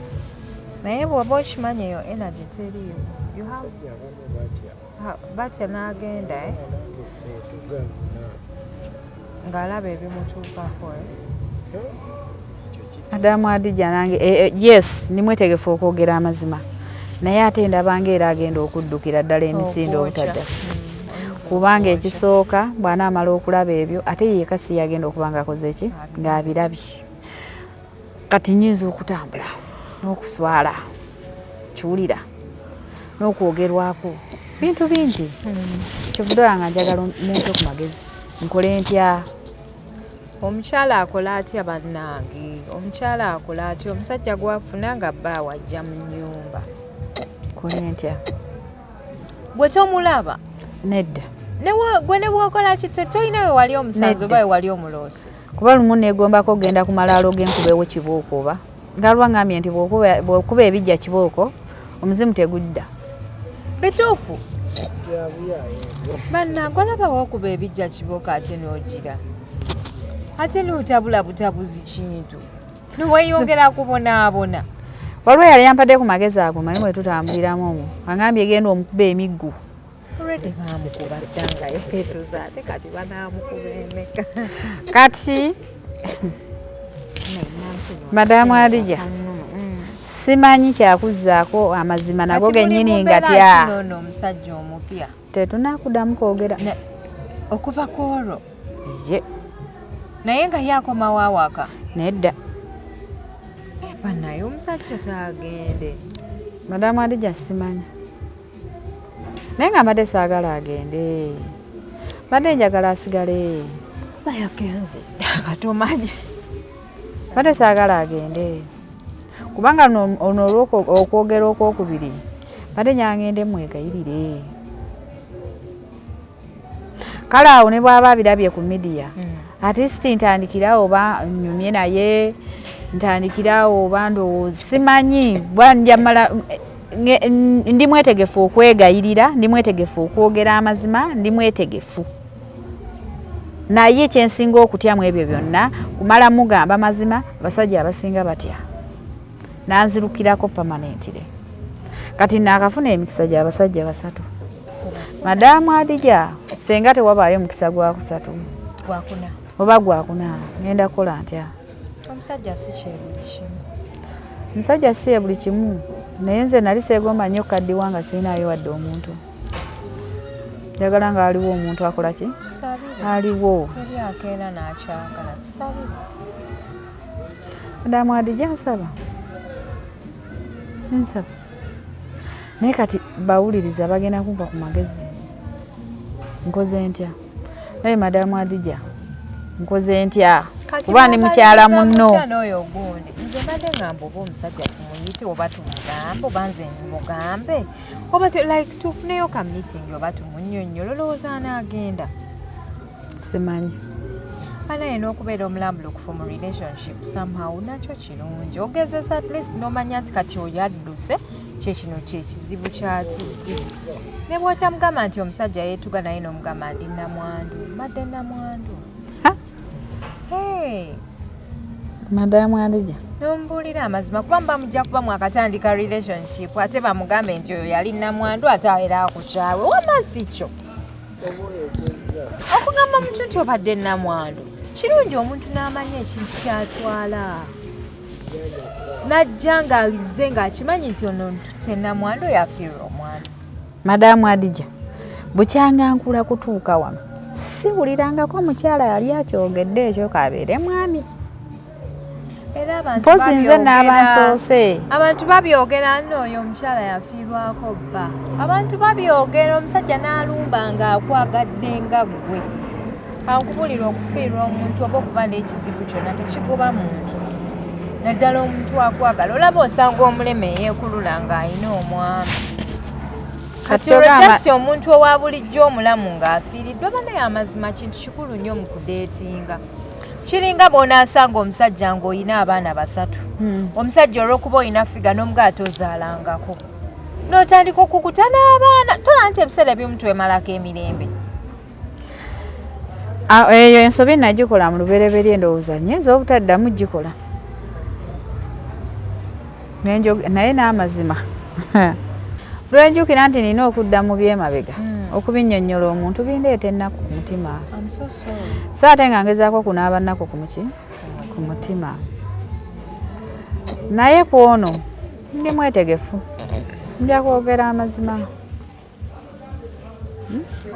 naye bw'oba okimanyi eyo energy teriiwo You have batya n'agenda ng'alaba ebimutuukako Madamu Adija nange yes nimwetegefu okwogera amazima naye ate ndabanga era agenda okuddukira ddala emisinde obutadda kubanga ekisooka bwana amala okulaba ebyo ate yeka si yagenda okubanga akoze ki ng'abirabye kati nyinza okutambula n'okuswala kiwulira n'okwogerwako bintu bingi kivudala nga njagala omuntu ku magezi nkole ntya omukyala akola atya bannange omukyala akola atya omusajja gwafuna nga bba wajja mu nnyumba nkole ntya bwe tomulaba nedda gwe ne bwokola kite tolina we wali omusanzi oba we wali omuloosi kuba lumu neegombako ogenda ku malaalo g'enkubeewo kibooko oba nga lwa ngambye nti bw'okuba ebijja kibooko omuzimu tegudda bituufu bannange olaba wookuba ebijja kibooko ate n'ogira ate n'otabula butabuzi kintu neweyongera kubonaabona waliwo yali yampadde ku magezi ago manyi bwe tutambuliramu omwo angambye genda omukuba emiggu olwedde baamukuba ddanga epeetuza ate kati banaamukuba emeka kati Madamu Adija simanyi kyakuzzaako amazima nago gennyini nga tya nono omusajja omupya tetunakuddamu kwogera okuva ku olwo ye naye nga yakomawo awaka nedda naye omusajja taagende Madamu Adija simanyi naye nga mbadde saagala agende mbadde njagala asigale bayagenze katomanyi mbadde saagala agende kubanga ono okwogera okwokubiri mbadde nyangende mwegayirire kale awo ne bw'aba abirabye ku midiya atisiti ntandikirawo oba nyumye naye ntandikirawo oba ndowooza simanyi bwanjamala ndi mwetegefu okwegayirira ndi mwetegefu okwogera amazima ndi mwetegefu naye kyensinga okutya mu ebyo byonna kumala mugamba mazima abasajja abasinga batya nanzirukirako permanentire kati naakafuna emikisa gya basajja basatu Madamu Adija senga tewabaayo mukisa gwa kusatu gwakuna oba gwakuna ngenda kukola ntya omusajja si kyebuli kimu omusajja si buli kimu naye nze nali seegomba nnyo kaddiwa nga sirinaayo wadde omuntu njagala nga aliwo omuntu akola ki aliwo teri akeera n'akyagala tusabire Madamu Adija nsaba nsaba naye kati bawuliriza bagenda kumpa ku magezi nkoze ntya naye Madamu Adija nkoze ntya kuba ndi mukyala munno n'oyo ogundi nze mbadde ngamba oba omusajja tumuyite oba tumugambe oba nze mugambe oba like tufuneyo ka meeting oba tumunnyonnyo lolowooza anaagenda simanyi anaye n'okubeera omulambulukufu mu relationship somehow nakyo kirungi ogezesa at least n'omanya nti kati oyo adduse kyekino kyekizibu kyatidde ne bw'otamugamba nti omusajja yeetuga naye n'omugamba ndi namwandu mbadde namwandu Madamu Adija nombuulira amazima kuba mujja kuba mwakatandika relationship ate bamugambe nti oyo yali namwandu ate abeera akukyawe wama si kyo okugamba omuntu nti obadde namwandu kirungi omuntu n'amanya ekintu kyatwala najja ng'alize ng'akimanyi nti ono tenamwandu yafiirwa omwandu Madamu Adija bukyanga nkula kutuuka wano siwulirangako omukyala yali akyogedde ekyo kabeere mwami mpozi nze n'abansoose abantu babyogera nno oyo omukyala yafiirwako bba abantu babyogera omusajja n'alumba ng'akwagadde nga ggwe ankubulira okufiirwa omuntu oba okuba n'ekizibu kyonna tekigoba muntu naddala omuntu akwagala olaba osanga omuleme yeekulula ng'ayina omwami kati olwejasti omuntu owa bulijjo omulamu ng'afiiriddwa oba naye amazima kintu kikulu nnyo mu kudeetinga kiringa bw'onaasanga omusajja ng'olina abaana basatu omusajja olw'okuba olina figa n'omugaa tozaalangako n'otandika okukuta n'abaana tola nti ebiseera ebimu twemalako emirembe eyo ensobi nagikola mu lubereberye ndowooza nnyinza obutaddamu gikola naye n'amazima lwenjukira nti nina okudda mu byemabega okubinnyonnyola omuntu bindeeta ennaku ku mutima so ate nga ngezaako kunaaba nnaku ku mutima naye ku ono ndi mwetegefu nja kwogera amazima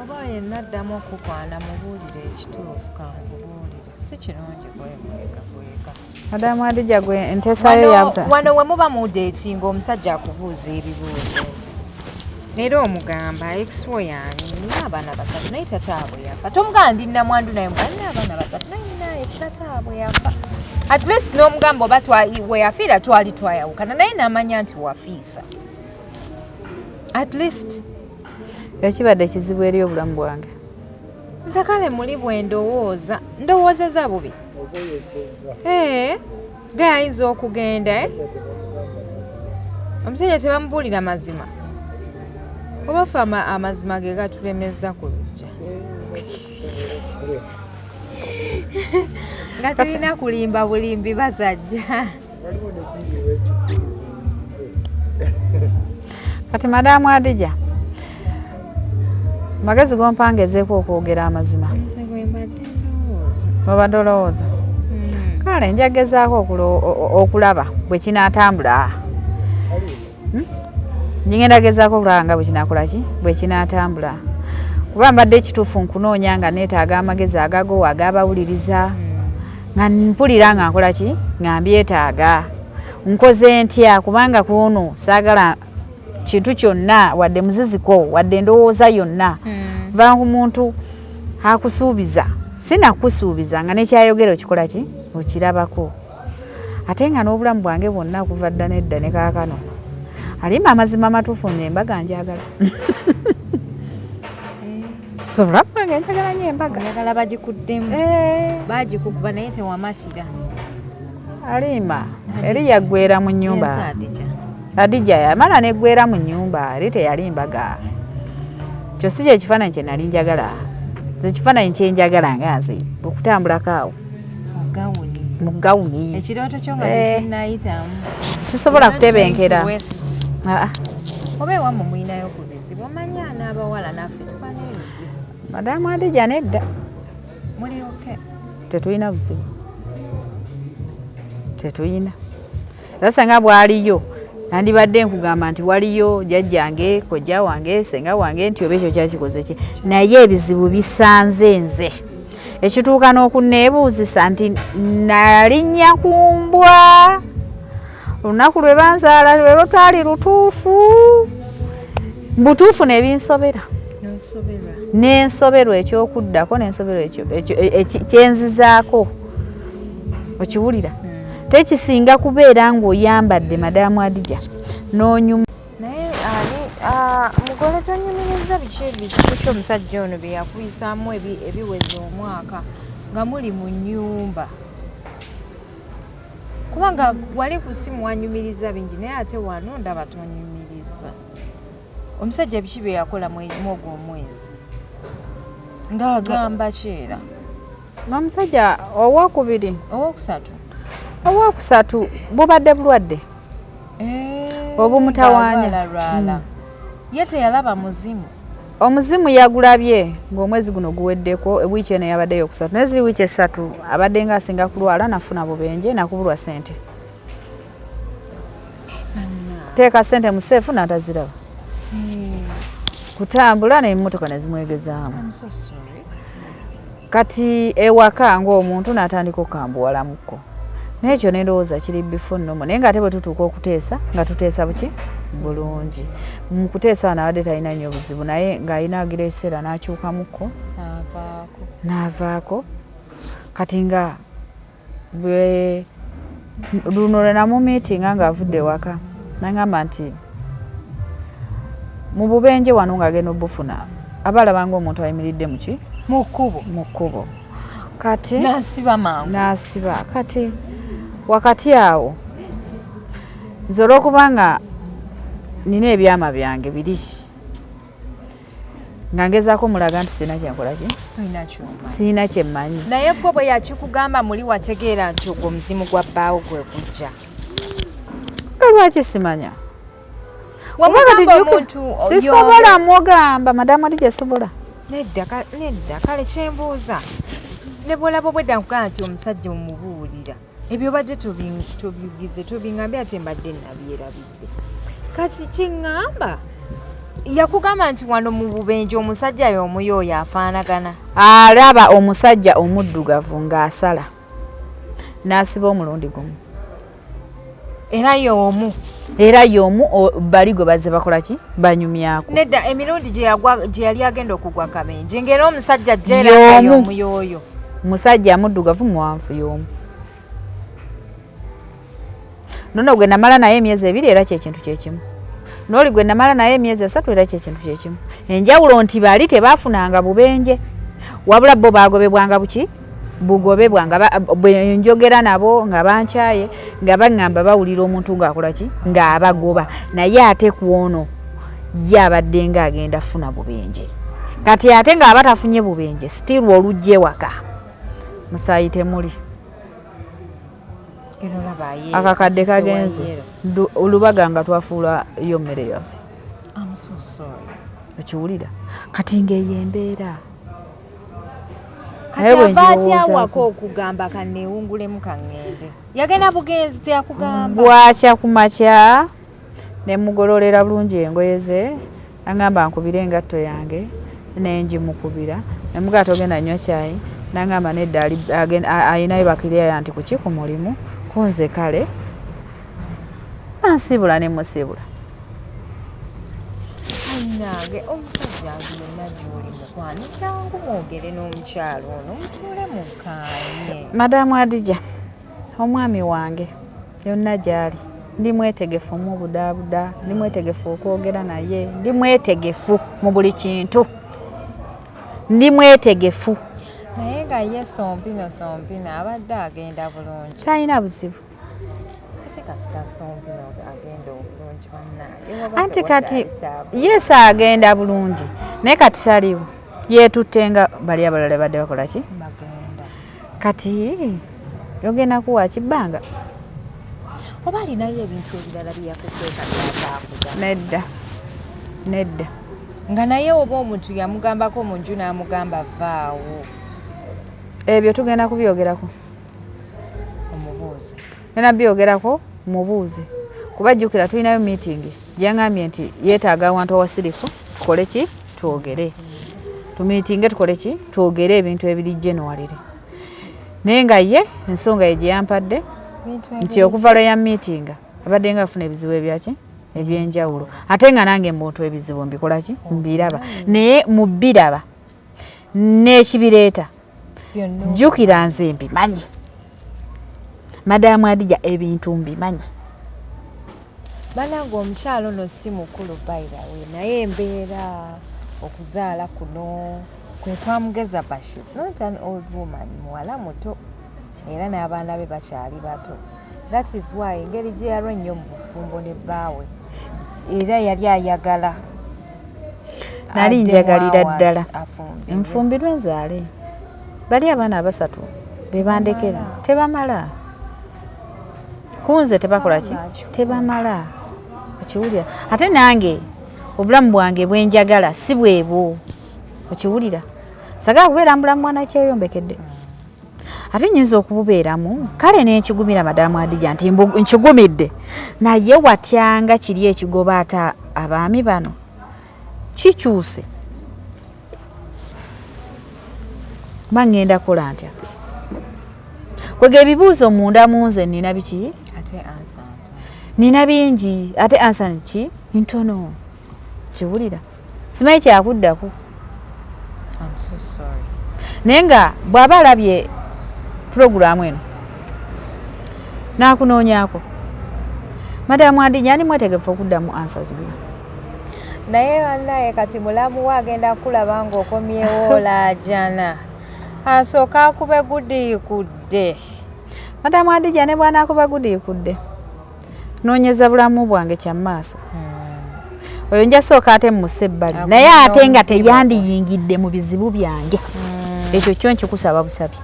oba yenna addamu okukwana mubuulire ekituufu kankubuulire si kirungi kweka Madamu Adija gwe enteesayo yabuta wano we muba mudeetinga omusajja akubuuza ebibuuzo era omugamba exwo yani nina abaana basatu naye tataabwe yafa tomugamba ndi namwandu naye nina abaana basatu naye ninaye tataabwe yafa at least n'omugamba oba we yafiira twali twayawukana naye n'amanya nti wafiisa at least ekibadde kizibu eri obulamu bwange nze kale muli bwe ndowoozeza bubi gayinza okugenda omusajja tebamubuulira mazima oba ffe amazima ge gatulemeza ku lujja nga tulina kulimba bulimbi basajja kati Madamu Adija magezi gompangezeeko okwogera amazima obadde olowooza kale njagezaako okulaba bwe kinaatambula ngenda gezaako okulaba nga bwe kinakolaki bwe kinaatambula kuba mbadde ekituufu nkunoonya nga neetaaga amagezi agago agabawuliriza nga mpulira nga nkolaki nga mbyetaaga nkoze ntya kubanga kuno saagala kintu kyonna wadde muziziko wadde ndowooza yonna va ku muntu akusuubiza sinakusuubiza nga nekyayogera okikola ki okirabako ate nga n'obulamu bwange bwonna okuva dda nedda ne kaakano alimba amazima amatuufu nembaga njagala so obulamu bwange njagala nyo embaga oyagala bagikuddemu bagikukuba naye tewamatira alimba eri yaggwera mu nnyumba Adija yamala neggwera mu nnyumba eri teyalimbaga kyo si kyekifaananyi kye nali njagala ze kifaananyi kyenjagala nga nze okutambulako awo mu gawuni ekirooto kyo nga tekinnayitamu sisobola kutebenkera oba ewammwe mulinayo ku bizibu omanya n'abawala naffe tuba n'ebizibu Madamu Adija nedda muli oke tetulina buzibu tetulina era senga bwaliyo nandibadde nkugamba nti waliyo jjajjange kojja wange senga wange nti oba ekyo kyakikoze ki naye ebizibu bisanze nze ekituuka n'okunneebuuzisa nti nalinnya ku mbwa olunaku lwe banzaala lwe lutwali lutuufu butuufu nebinsobera nensoberwa ekyokuddako nensoberwa kyenzizaako okiwulira tekisinga kubeera ng'oyambadde Madamu Adija n'onyuma naye mugole tonyumiriza biki ebizibu ky'omusajja ono bye yakuyisaamu ebiweza omwaka nga muli mu nnyumba kubanga wali ku simu wanyumiriza bingi naye ate wano ndaba tonyumiriza omusajja biki bye yakola mu ogwo omwezi ng'agamba kyera n'omusajja owokubiri owokusatu bubadde bulwadde obumutawaanya ye teyalaba muzimu omuzimu yagulabye ng'omwezi guno guweddeko ewiiki eno yabaddeyo okusatu naye ziri wiiki esatu abadde nga asinga kulwala nafuna bubenje nakubulwa ssente teeka ssente mu seefu n'ataziraba kutambula n'emmotoka ne zimwegezaamu kati ewaka ng'omuntu n'atandika okambuwalamukko naye ekyo nendowooza kiri bifu nnomo naye nga ate bwe tutuuka okuteesa nga tuteesa buki bulungi mu kuteesa wano abadde talina nnyo obuzibu naye ng'alina agira ekiseera n'akyukamukko n'avaako kati nga bwe luno lwe namumiitinga ng'avudde ewaka nagamba nti mu bubenje wano ng'agenda obufuna aba alabanga omuntu ayimiridde muki mu kkubo kati n'asiba kati wakati awo nze olw'okubanga nina ebyama byange biri nga ngezaako mulaga nti sina kyenkola ki siina kyemmanyi naye gwe bwe yakikugamba muli wategeera nti ogwo omuzimu gwa bbaawo gwe gujja lwaki simanya sisobola mwogamba madamu Adija sobola nedda kale kyembuuza ne bwolaba obwedda nkugaa nti omusajja mumubuulira ebyo badde tobigize tobingambye ate mbadde nabyerabidde kati kyeŋŋamba yakugamba nti wano mu bubenje omusajja y'omuyo oyo afaanagana alaba omusajja omuddugavu ng'asala n'asiba omulundi gumu era y'omu bali gwe bazze bakola ki banyumyako nedda emirundi gye yali agenda okugwa kabenje ng'era omusajja jjera y'omuyo oyo musajja amuddugavu muwanvu y'omu nono gwe namala naye emyezi 2 era kyekintu kyekimu n'oli gwe namala naye emyezi 3 era kyekintu kyekimu enjawulo nti bali tebaafunanga bubenje wabula bo baagobebwanga bugobebwa nga njogera nabo nga bankyaye nga baŋŋamba bawulira omuntu ng'akola ki ng'abagoba naye ate ku ono ye abadde ng'agenda funa bubenje kati ate ng'aba tafunye bubenje sitiru olujja ewaka musaayi temuli akakadde kagenze olubaga nga twafuula yo mmere yaffe okiwulira kati ng'eyo embeera kati ava atyawako okugamba kanneewungulemu kaŋŋende yagenda bugenzi teyakugamba bwakya ku makya ne mugololera bulungi engoye ze aŋŋamba nkubira engatto yange nenjimukubira ne mugaa togenda nnyo cyayi n'aŋŋamba nedda ayinayo bakiriya nti kuki ku mulimu kunze kale ansibula ne musibula nange omusajja agenda gy'oli mukwano jangu mwogere n'omukyalo ono mutuule mukaanye madamu Adija omwami wange yonna gy'ali ndi mwetegefu mu budaabuda ndi mwetegefu okwogera naye ndi mwetegefu mu buli kintu ndi mwetegefu naye nga ye sompino abadde agenda bulungi talina buzibu anti kati yesi agenda bulungi naye kati saliwo yeetutte nga bali abalala badde bakola ki kati yogenda kuwa kibbanga oba alinayo ebintu ebirala byeyakukweka nedda nga naye oba omuntu yamugambako mu nju n'amugamba vaawo ebyo tugenda kubyogerako omubuuze genda byogerako mubuuze kuba jjukira tulinayo meeting gyangambye nti yeetaaga awantu awasirifu tukole ki twogere tumiitinge tukole ki twogere ebintu ebiri generalire naye nga ye ensonga ye gye yampadde nti okuva lwe ya meeting abadde nga afuna ebizibu ebyaki ebyenjawulo ate nga nange muntu ebizibu mbikola ki mbiraba naye mu biraba n'ekibireeta jjukira nze mbimanyi madamu Adija ebintu mbimanyi banange omukyalo no si mukulu bayirawe naye embeera okuzaala kuno kwe kwamugeza Bashis not an old woman muwala muto era n'abaana be bakyali bato that is why engeri gye yalwa nnyo mu bufumbo ne bbaawe era yali ayagala nali njagalira ddala enfumbirwe nzaale bali abaana abasatu bebandekera tebamala kunze tebakola ki tebamala okiwulira ate nange obulamu bwange bwenjagala si bwebwo okiwulira sagala kubeera mubulamu mwana kyeyombekedde ate nyinza okububeeramu kale nenkigumira madamu Adija nti nkigumidde naye watyanga kiri ekigoba ate abaami bano kikyuse mangenda kola ntya kwega ebibuuzo munda munze nina biki nina bingi ate ansa ki ntono kiwulira simanyi kyakuddaku naye nga bw'aba alabye puroguramu eno n'akunoonyako madamu Adija ani mwetegefu okuddamu ansa zonna naye bannaye kati mulamu we agenda kulaba ng'okomyewo laajana asooka akube gudiikudde madamu Adija ne bw'anaakuba gudiikudde noonyeza bulamu bwange kyamaaso oyo nja sooka ate musse ebbali naye ate nga teyandiyingidde mu bizibu byange ekyo kyo nkikusaba busabi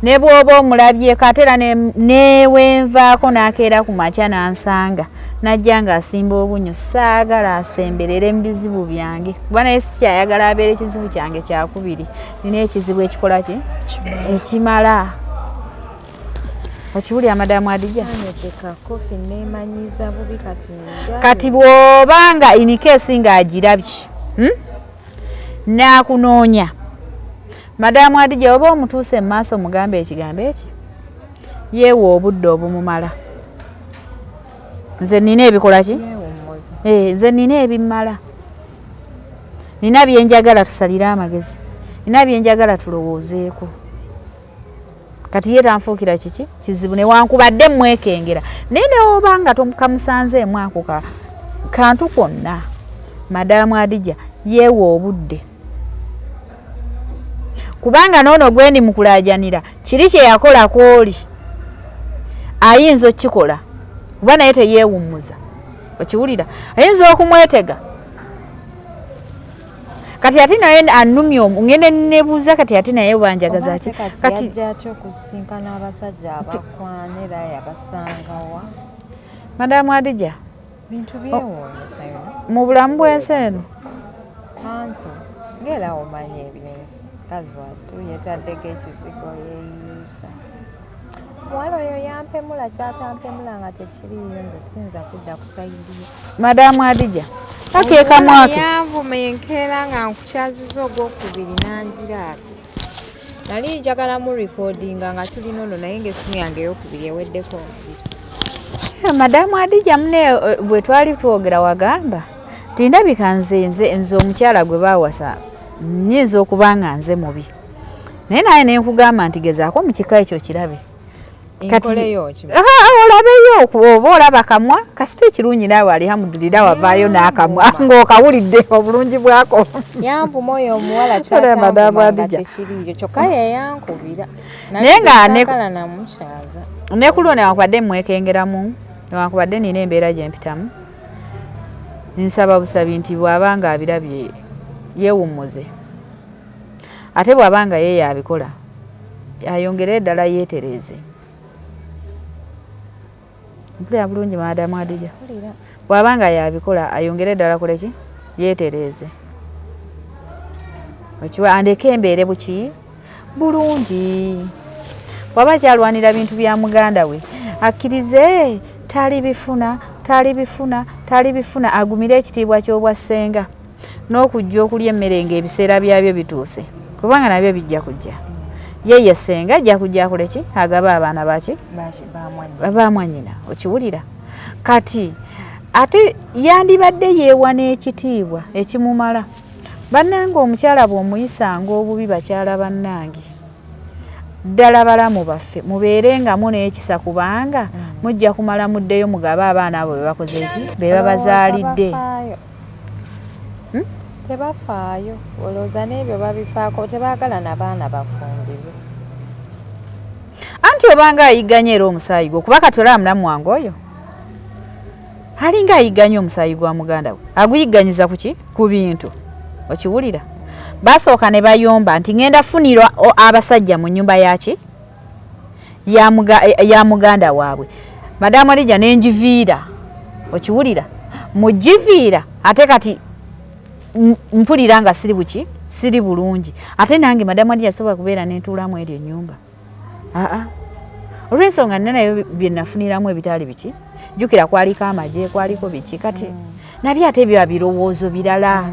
ne bw'oba omulabyeko ate era newenvaako n'akeera ku makya n'ansanga najja ng'asimba obunyo saagala asemberere mu bizibu byange kuba naye sikyayagala abeera ekizibu kyange kyakubiri nina ekizibu ekikola ki ekimala okiwulira madamu Adija kati bw'obanga inikesi ng'agirabye n'akunoonya madamu Adija oba omutuuse mu maaso mugambe ekigambo eki yeewa obudde obumumala nze nina ebikola ki nze nina ebimmala nina byenjagala tusalire amagezi nina byenjagala tulowoozeeko kati ye tanfuukira kiki kizibu newankubadde mwekengera naye newoba nga tomukamusanzeemu ako kantu konna madamu Adija yeewa obudde kubanga noono gwendi mukulaajanira kiri kye yakolako oli ayinza okukikola kuba naye teyeewummuza okiwulira ayinza okumwetega kati ate naye annumye ngende nebuuza kati ate naye banjagaza ki kati yajja okusinkana abasajja abakwanira yabasangawa madamu Adija bintu byewuunyisa mu bulamu bw'ensi eno anti ngera omanye ebyensi kazi wattu yetaddeko ekizigo yeeyisa muwala oyo yampemula kyatampemula nga tekiriyo nze siyinza kudda kusaidiyo madamu Adija akeekamwake yanvumenkera nga nkukyaziza ogwokubiri nangira ati nali njagala mu recordinga nga tulina ono naye ng'essimu yange eyokubiri eweddeko omuliro madamu Adija mune bwe twali twogera wagamba tindabika nze omukyala gwe baawasa nyinza okuba nga nze mubi naye naye nenkugamba nti gezaako mu kika ekyo kirabe olabeyo oba olaba kamwa kasita ekirungi naawe alihamudulira wavaayo n'akamwa ng'okawulidde obulungi bwako yanvuma oyo omuwala kyatambumanga tekiriyo kyokka yeyankubira nayeakala namukyaza nekulwo newankubadde mwekengeramu newankubadde nina embeera gye mpitamu nsaba busabi nti bw'abanga abirabye yeewummuze ate bw'abanga ye yabikola ayongere eddala yeetereeze mpulira bulungi madamu Adija bw'abanga yabikola ayongere eddala koleki yeetereeze andeke embeere buki bulungi bw'aba kyalwanira bintu bya muganda we akkirize talibifuna agumire ekitiibwa ky'obwassenga n'okujja okulya emmere ng'ebiseera byabyo bituuse kubanga nabyo bijja kujja ye ssenga ajja kujja kuleki agaba abaana baki bamwanyina okiwulira kati ate yandibadde yeewa n'ekitiibwa ekimumala bannange omukyala bw'omuyisanga obubi bakyala bannange ddala balamu baffe mubeerengamu n'ekisa kubanga mujja kumala muddeyo mugabe abaana abo be bakoze eki be babazaalidde tebafaayo olowooza n'ebyo babifaako tebaagala n'abaana bafumbirwe anti obanga ayigganya era omusaayi gwe kuba kati olaba mulamu wange oyo alinga ayigganya omusaayi gwa muganda we aguyigganyiza kuki ku bintu okiwulira basooka ne bayomba nti ngenda funirwa abasajja mu nnyumba yaki ya muganda waabwe madamu Adija nenjiviira okiwulira mugiviira ate kati mpulira nga siri buki siri bulungi ate nange madamu Adija asobola kubeera nentuulamu eryo ennyumba olw'ensonga nina nayo bye nafuniramu ebitaali biki jjukira kwaliko amagye kwaliko biki kati nabyo ate byo birowoozo birala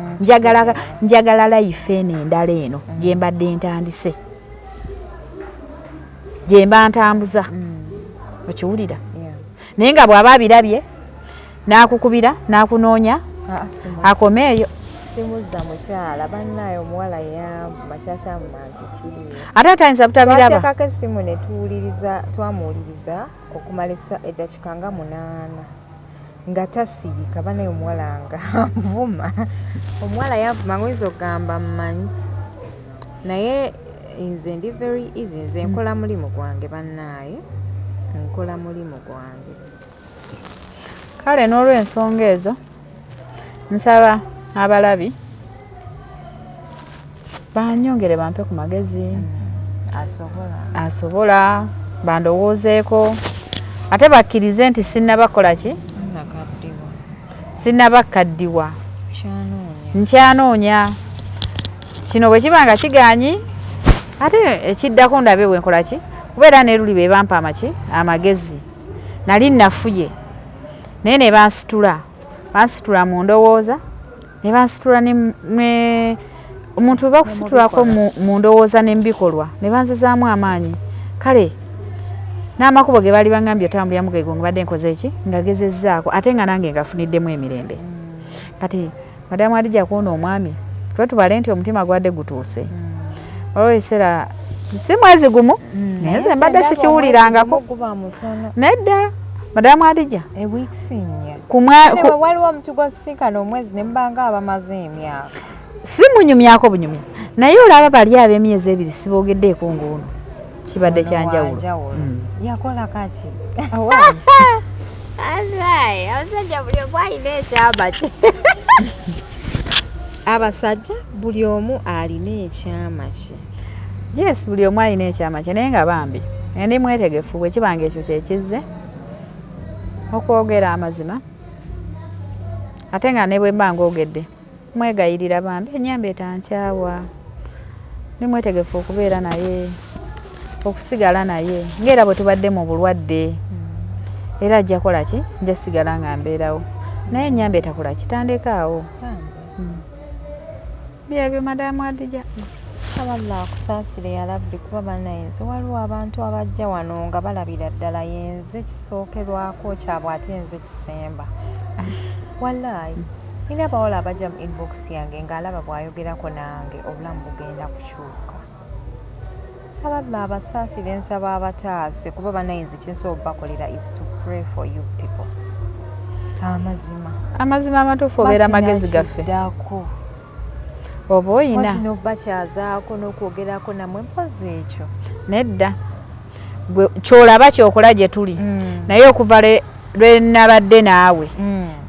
njagala life eno endala eno gye mbadde ntandise gye mba ntambuza okiwulira naye nga bw'aba abirabye n'akukubira n'akunoonya akomeeyo simuzza mukyala bannaye omuwala yambuma kyatambuma nti kiriyo ate atayinza butabiraba twateekako essimu ne twamuwuliriza okumala eddakiika nga 8 nga tasirika banaye omuwala nga nvuma omuwala yanvuma ngoyinza okugamba mmanyi naye nze ndi very easy nze nkola mulimu gwange bannaye nkola mulimu gwange kale n'olw'ensonga ezo nsaba abalabi banyongere bampe ku magezi asobola bandowoozeeko ate bakkirize nti sinnabakola ki sinnabakaddiwa nkyanoonya kino bwe kiba nga kiganyi ate ekiddako ndabe bwe nkola ki kubeera ne luli be bampa amagezi nali nafuye naye ne bansitula mu ndowooza ne bansitula ne omuntu bwe bakusitulako mu ndowooza n'embikolwa ne banzizaamu amaanyi kale n'amakubo ge baali bangambye otambuliramu ge ngibadde nkoze ki ngagezezzaako ate nga nange ngafuniddemu emirembe kati madamu Adija kuona omwami twe tubale nti omutima gwadde gutuuse olwo ekiseera si mwezi gumu naye nze mbadde sikiwulirangako nedda madamu Adija waliwo omuntu gwosisinkana omwezi ne mbanga abamaze emyaka si munyumyako bunyumya naye olaba bali ab'emyezi ebiri siboogeddeeko ng'ono kibadde kyanjawulo yakola kaki abasajja buli omu alina ekyama kye abasajja buli omu alina ekyama kye yes buli omu alina ekyama kye naye nga bambi ndi mwetegefu bwe kibanga ekyo kyekizze okwogera amazima ate nga ne bwe mba ng'ogedde mwegayirira bambi ennyambe etankyawa ndi mwetegefu okubeera naye okusigala naye ng'era bwe tubadde mu bulwadde era ajja kola ki nja sigala nga mbeerawo naye ennyambe etakola kitandikaawo byebyo madamu Adija aballa akusaasire yalabbi kuba bannayinza waliwo abantu abajja wano nga balabira ddala yenze kisookerwako kyabwe ate nze kisemba wallahi nina abawala abajja mu inbox yange ng'alaba bw'ayogerako nange obulamu bugenda kukyuka saballa abasaasire nsaba abataase kuba bannayinza kinsobola okubakolera is to pray for you people amazima amatuufu obeera amagezi gaffe oba oyina nobakyazaako n'okwogerako namwe mpozi ekyo nedda kyolaba kyokola gye tuli naye okuva lwe nabadde naawe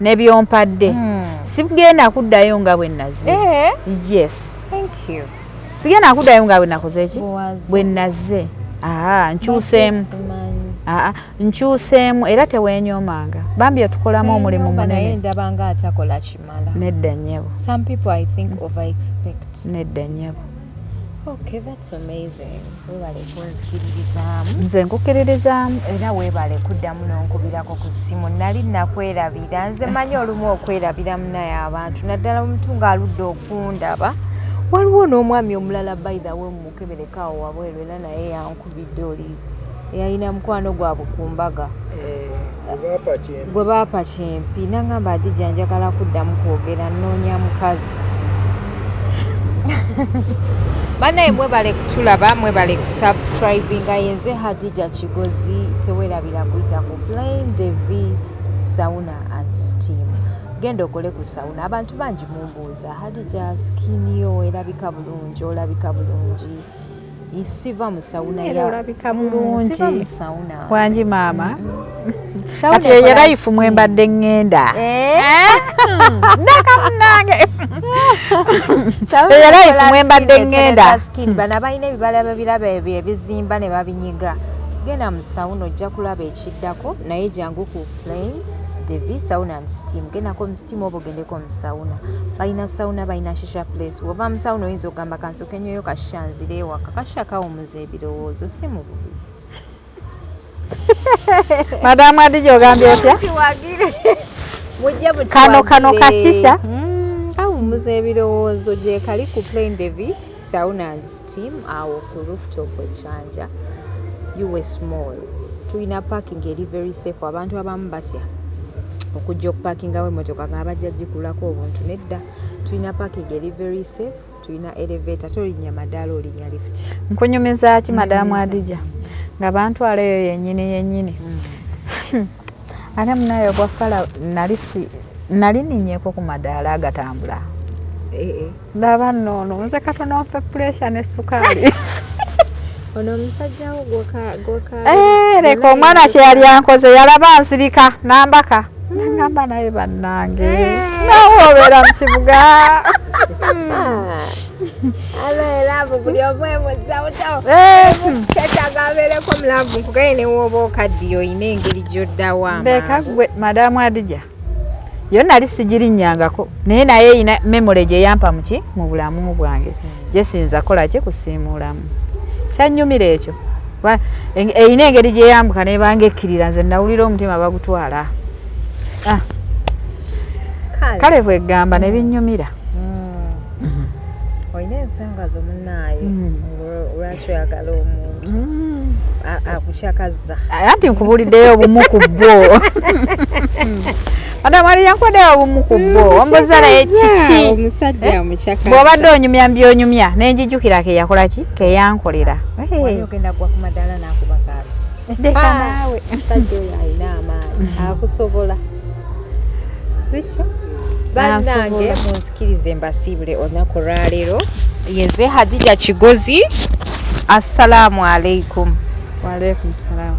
ne byompadde sigenda kuddayo nga bwe nazze yes sigenda kuddayo nga bwe nakoze ki bwe nazze nkyuseemu era teweenyoomanga bambi otukolamu omulimu munene ndabanga atakola kimala nedda nnyebo some people I think over expect nedda nnyebo okay that's amazing webale kunzikiririzaamu nze nkukiririzaamu era webale kuddamu n'onkubirako ku ssimu nali nakwerabira nze manyi olumu okwerabira munaye abantu naddala omuntu ng'aludde okundaba waliwo n'omwami omulala by the way mumukeberekaawo wabweru era naye yankubidde oli yalina mukwano gwabwe ku mbaga gwe baapa kyempi nangamba Adija njagala kuddamu kwogera nnoonya mukazi banaye mwebale kutulaba mwebale kusubscribinga yenze Hadija Kigozi tewerabira kuyita ku Plain Devi Sauna and Steam genda okole ku sauna abantu bangi mumbuuza Hadija skin yo erabika bulungi olabika bulungi isiva mu sauna ya olabika bulungi siva mu sauna wangi maama kati ye life mwembadde ngenda nakamunange ye life mwembadde ngenda skin bana balina ebibala babiraba ebyo ebizimba ne babinyiga genda mu sauna ojja kulaba ekiddako naye jangu ku Plain Devi Sauna and Steam genako mu steam obo gendeko mu sauna balina sauna balina shisha place woba mu sauna oyinza okugamba kansoke nnyoyo kashanzire ewaka kashakawumuza ebirowoozo si mu bubi madamu Adija ogambye otya kano kakisa kawumuza ebirowoozo gye kali ku Plain Devi Sauna and Steam awo ku rooftop ekyanja US Mall tulina parking eri very safe abantu abamu batya okujja okupakingawo emmotoka nga bajja gikulako obuntu nedda tulina parking eri very safe tulina elevator tolinnya madaala olinya lift nkunyumiza ki madamu Adija nga bantwaleyo yennyini ate munayo gwafala nali ninyeeko ku madaala agatambula laba nnono nze katono nfe pressure ne sukaali ono omusajjawo leka omwana kye yali ankoze yalaba nsirika nambaka nagamba naye bannange nawe obeera mu kibuga Love buli omwebuuza buto kyetaaga abeereko mulavu nkugaye ne wooba okaddiyo oyina engeri gy'oddawa Ndeka gwe madamu Adija yo nali sigirinnyangako naye eyina memory gye yampa mu bulamu bwange gye sinza kola ki kusiimuulamu kyannyumira ekyo eyina engeri gye yambuka nebanga ekkirira nze nawulira omutima bagutwala kale bwegamba ne binnyumira oyina ensanga zo munnaaye lwaki oyagala omuntu akukyakaza anti nkubuliddeyo obumu ku bbo Madam yankodeyo obumu ku bbo ombuza naye kiki omusajja amukyakaza bw'obadde onyumya mbyonyumya nenjijukira ke yakola ki ke yankolera ogenda gwa ku madala n'akubakaala deka naawe omusajja oyo alina amaanyi akusobola zikyo bannange munzikirize mbasiibule olunaku olwaleero yenze Hadija Kigozi. Assalamu alaikum. Wa alaikum salaam.